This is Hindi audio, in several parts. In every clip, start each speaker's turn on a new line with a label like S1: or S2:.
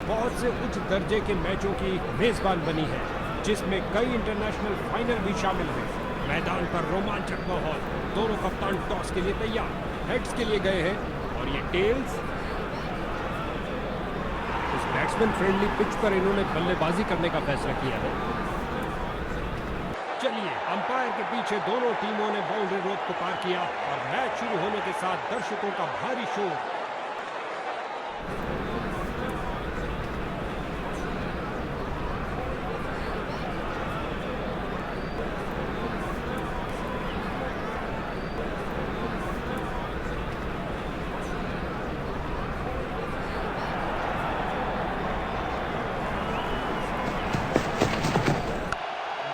S1: बहुत से उच्च दर्जे के मैचों की मेजबान बनी है, जिसमें कई इंटरनेशनल फाइनल भी शामिल हैं। मैदान पर रोमांचक माहौल। दोनों कप्तान टॉस के लिए तैयार, हेड्स के लिए गए हैं और ये टेल्स। इस बैट्समैन फ्रेंडली पिच पर इन्होंने बल्लेबाजी करने का फैसला किया है। चलिए, अंपायर के पीछे दोनों टीमों ने बाउंड्री रोप को पार किया और मैच शुरू होने के साथ दर्शकों का भारी शोर।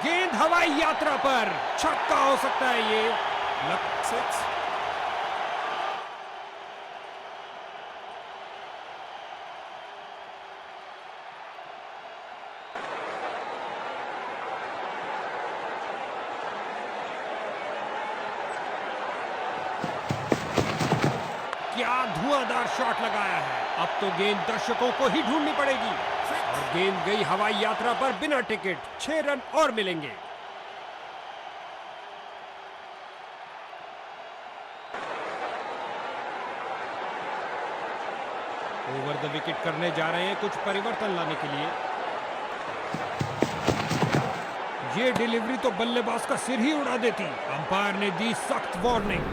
S1: गेंद हवाई यात्रा पर, छक्का हो सकता है ये। सिक्स। क्या धुआंधार शॉट लगाया है। अब तो गेंद दर्शकों को ही ढूंढनी पड़ेगी और गेंद गई हवाई यात्रा पर बिना टिकट। 6 रन और मिलेंगे। ओवर द विकेट करने जा रहे हैं कुछ परिवर्तन लाने के लिए। ये डिलीवरी तो बल्लेबाज का सिर ही उड़ा देती। अंपायर ने दी सख्त वार्निंग।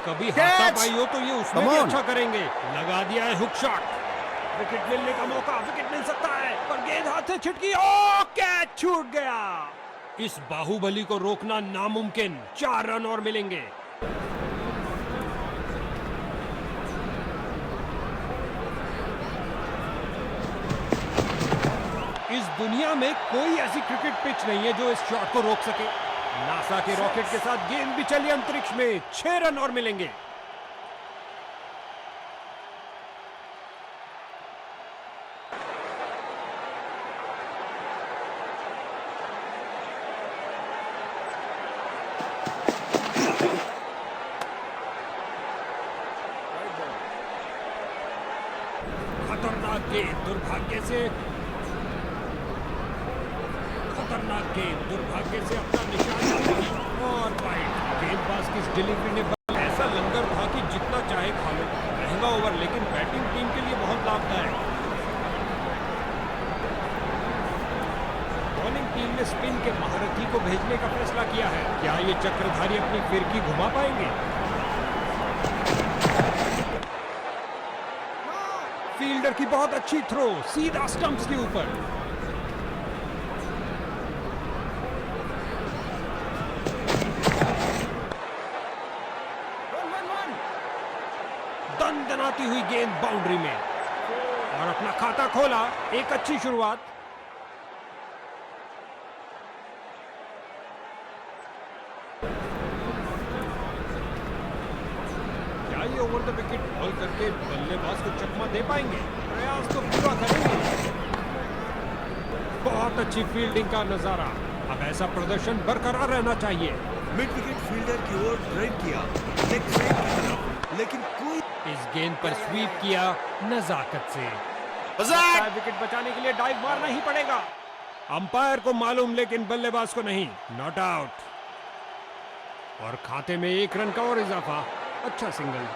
S1: कभी हाथापाई हो तो ये उसमें भी अच्छा करेंगे। लगा दिया है हुक शॉट। विकेट मिलने का मौका, विकेट मिल सकता है, पर गेंद हाथ से छिटकी। ओ, कैच छूट गया। इस बाहुबली को रोकना नामुमकिन। 4 रन और मिलेंगे। इस दुनिया में कोई ऐसी क्रिकेट पिच नहीं है जो इस शॉट को रोक सके। नासा के रॉकेट के साथ गेंद भी चली अंतरिक्ष में। 6 रन और मिलेंगे। खतरनाक गेंद, दुर्भाग्य से अपना निशान और वाइड। गेंदबाज की इस डिलीवरी ने ऐसा लंगर था कि जितना चाहे खा लो। महंगा ओवर, लेकिन बैटिंग टीम के लिए बहुत लाभदायक। बॉलिंग टीम ने स्पिन के महारथी को भेजने का फैसला किया है। क्या ये चक्रधारी अपनी फिरकी घुमा पाएंगे? फील्डर की बहुत अच्छी थ्रो, सीधा स्टंप्स के ऊपर। दनदनाती हुई गेंद बाउंड्री में और अपना खाता खोला। एक अच्छी शुरुआत। क्या ये ओवर द विकेट बॉल करके बल्लेबाज को चकमा दे पाएंगे? प्रयास तो पूरा करेंगे। बहुत अच्छी फील्डिंग का नजारा। अब ऐसा प्रदर्शन बरकरार रहना चाहिए।
S2: मिड विकेट फील्डर की ओर ड्राइव किया, लेग साइड की तरफ, लेकिन कोई
S1: इस गेंद पर स्वीप किया नजाकत से। विकेट बचाने के लिए डाइव मारना ही पड़ेगा। अंपायर को मालूम, लेकिन बल्लेबाज को नहीं। नॉट आउट और खाते में 1 रन का और इजाफा। अच्छा सिंगल।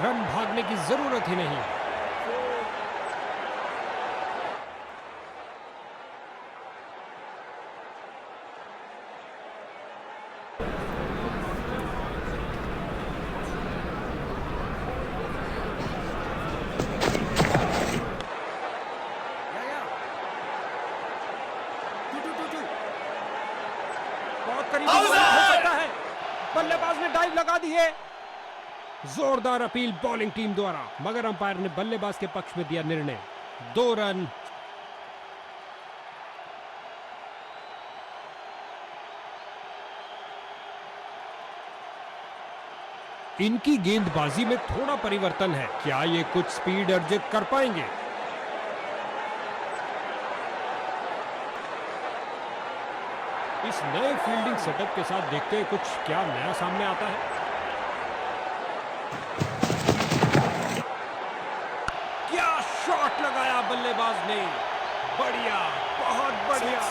S1: रन भागने की जरूरत ही नहीं। बहुत करीब हो सकता है। बल्लेबाज ने डाइव लगा दी है। जोरदार अपील बॉलिंग टीम द्वारा, मगर अंपायर ने बल्लेबाज के पक्ष में दिया निर्णय। 2 रन। इनकी गेंदबाजी में थोड़ा परिवर्तन है। क्या ये कुछ स्पीड अर्जित कर पाएंगे? इस नए फील्डिंग सेटअप के साथ देखते हैं कुछ क्या नया सामने आता है। क्या शॉट लगाया बल्लेबाज ने, बढ़िया, बहुत बढ़िया।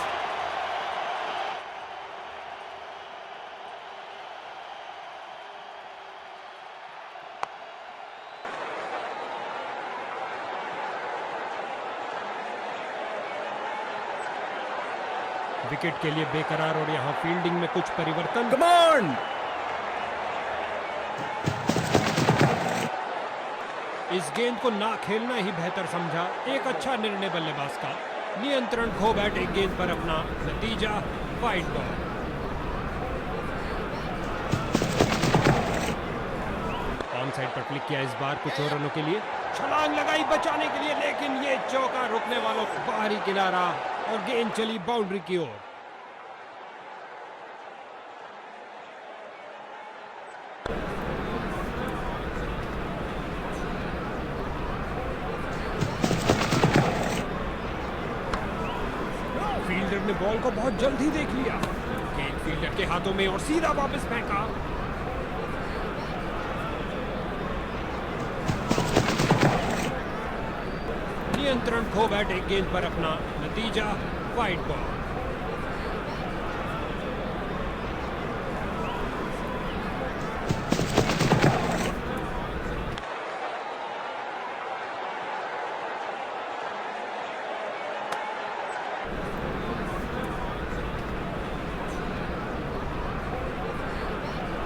S1: विकेट के लिए बेकरार और यहां फील्डिंग में कुछ परिवर्तन।
S2: Come on!
S1: इस गेंद को ना खेलना ही बेहतर समझा। एक अच्छा निर्णय बल्लेबाज का। नियंत्रण खो बैठे गेंद पर अपना, नतीजा वाइड बॉल। ऑन साइड पर क्लिक किया इस बार कुछ और रनों के लिए। छलांग लगाई बचाने के लिए, लेकिन ये चौका रुकने वालों बाहरी किनारा और गेंद चली बाउंड्री की ओर। फील्डर ने बॉल को बहुत जल्दी देख लिया। गेंद फील्डर के हाथों में और सीधा वापस फेंका। नियंत्रण खो बैठे गेंद पर अपना, नतीजा wide ball.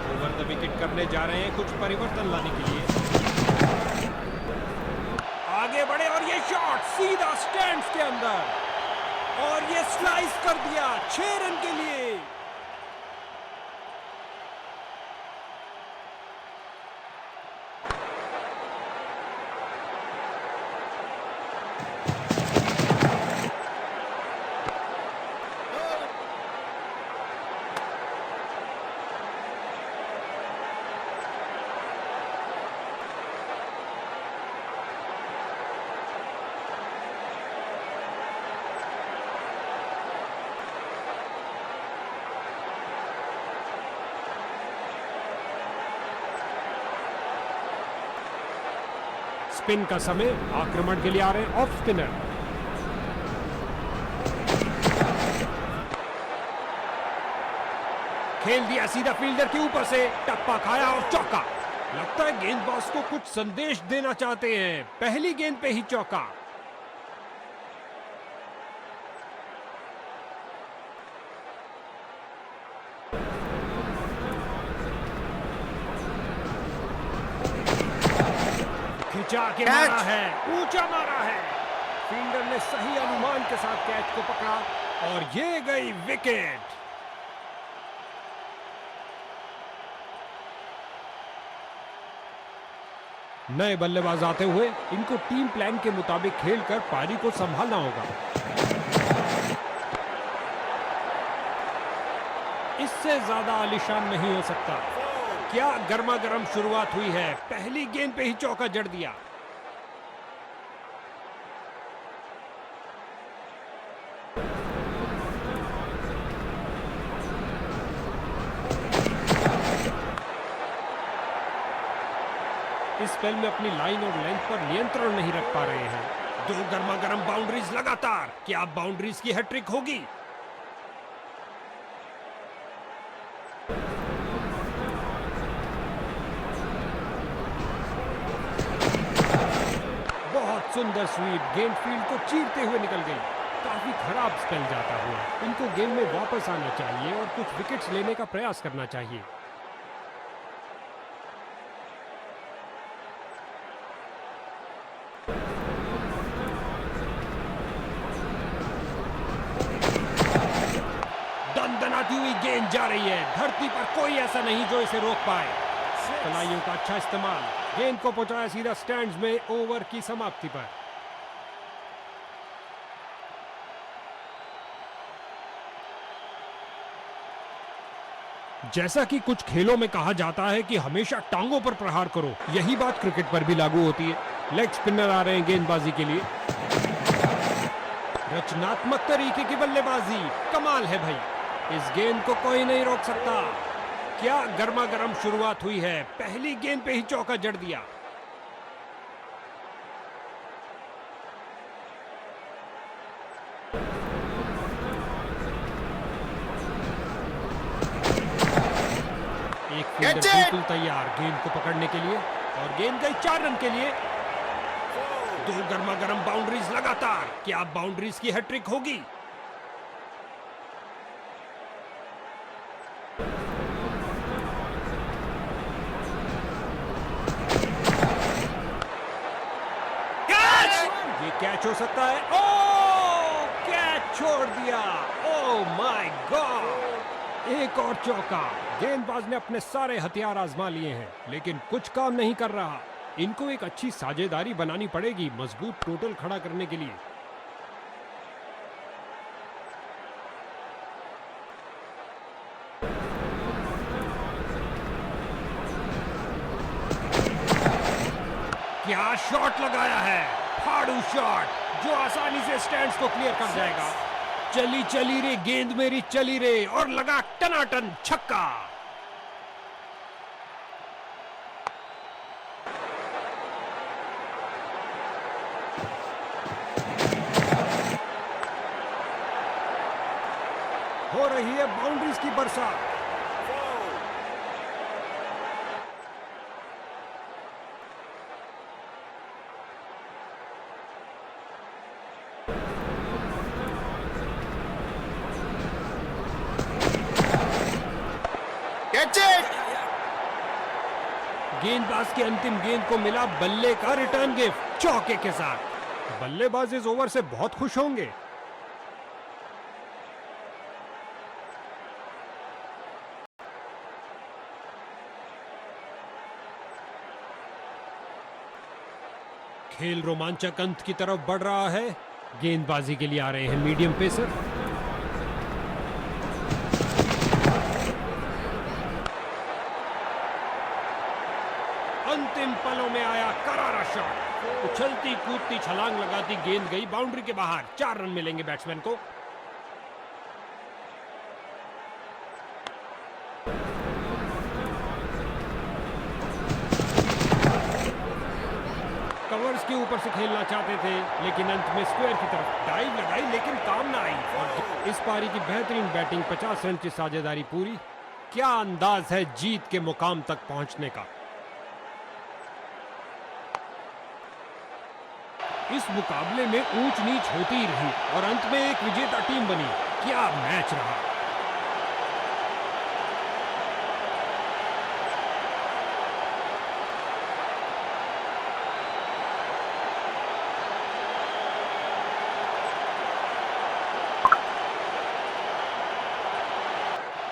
S1: Over the wicket करने जा रहे हैं कुछ परिवर्तन लाने के लिए। आगे बढ़े और ये शॉट सीधा स्टैंड्स के अंदर और ये स्लाइस कर दिया 6 रन के लिए। स्पिन का समय, आक्रमण के लिए आ रहे हैं ऑफ स्पिनर। खेल दिया सीधा फील्डर के ऊपर से, टप्पा खाया और चौका। लगता है गेंदबाज को कुछ संदेश देना चाहते हैं। पहली गेंद पे ही चौका। खिंचा के मारा है, ऊंचा मारा है। फील्डर ने सही अनुमान के साथ कैच को पकड़ा और ये गई विकेट। नए बल्लेबाज आते हुए इनको टीम प्लान के मुताबिक खेलकर पारी को संभालना होगा। इससे ज्यादा आलीशान नहीं हो सकता। क्या गर्मा गर्म शुरुआत हुई है। पहली गेंद पे ही चौका जड़ दिया। इस स्पेल में अपनी लाइन और लेंथ पर नियंत्रण नहीं रख पा रहे हैं। 2 गर्मा गर्म बाउंड्रीज लगातार। क्या बाउंड्रीज की हैट्रिक होगी? बहुत सुंदर स्वीप, गेंद फील्ड को चीरते हुए निकल गई। काफी खराब स्पेल जाता हुआ। इनको गेम में वापस आना चाहिए और कुछ विकेट्स लेने का प्रयास करना चाहिए। दनदनाती हुई गेंद जा रही है। धरती पर कोई ऐसा नहीं जो इसे रोक पाए। कलाइयों का अच्छा इस्तेमाल, गेंद को पहुंचाया सीधा स्टैंड्स में ओवर की समाप्ति पर। जैसा कि कुछ खेलों में कहा जाता है कि हमेशा टांगों पर प्रहार करो, यही बात क्रिकेट पर भी लागू होती है। लेग स्पिनर आ रहे हैं गेंदबाजी के लिए। रचनात्मक तरीके की बल्लेबाजी, कमाल है भाई। इस गेंद को कोई नहीं रोक सकता। क्या गर्मा गर्म शुरुआत हुई है, पहली गेंद पे ही चौका जड़ दिया। एक फील्डर बिल्कुल तैयार गेंद को पकड़ने के लिए, और गेंद गई 4 रन के लिए। 2 गर्मा गर्म बाउंड्रीज लगातार। क्या बाउंड्रीज की हैट्रिक होगी? ये कैच हो सकता है। ओ, कैच छोड़ दिया। ओ माय गॉड, एक और चौका। गेंदबाज ने अपने सारे हथियार आजमा लिए हैं, लेकिन कुछ काम नहीं कर रहा। इनको एक अच्छी साझेदारी बनानी पड़ेगी मजबूत टोटल खड़ा करने के लिए। क्या शॉट लगाया है, फाड़ू शॉट जो आसानी से स्टैंड्स को क्लियर कर जाएगा। चली चली रे गेंद मेरी चली रे, और लगा टनाटन छक्का। हो रही है बाउंड्रीज की बरसात। गेंदबाज की अंतिम गेंद को मिला बल्ले का रिटर्न गिफ्ट चौके के साथ। बल्लेबाज इस ओवर से बहुत खुश होंगे। खेल रोमांचक अंत की तरफ बढ़ रहा है। गेंदबाजी के लिए आ रहे हैं मीडियम पेसर। अंतिम पलों में आया करारा शॉट। उछलती कूदती छलांग लगाती गेंद गई बाउंड्री के बाहर। 4 रन मिलेंगे बैट्समैन को। कवर्स के ऊपर से खेलना चाहते थे, लेकिन अंत में स्क्वायर की तरफ डाइव लगाई, लेकिन काम ना आई। और इस पारी की बेहतरीन बैटिंग, 50 रन की साझेदारी पूरी। क्या अंदाज है जीत के मुकाम तक पहुंचने का। इस मुकाबले में ऊंच नीच होती ही रही और अंत में एक विजेता टीम बनी। क्या मैच रहा।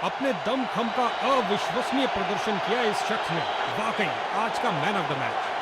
S1: अपने दमखम का अविश्वसनीय प्रदर्शन किया इस शख्स ने। वाकई आज का मैन ऑफ द मैच।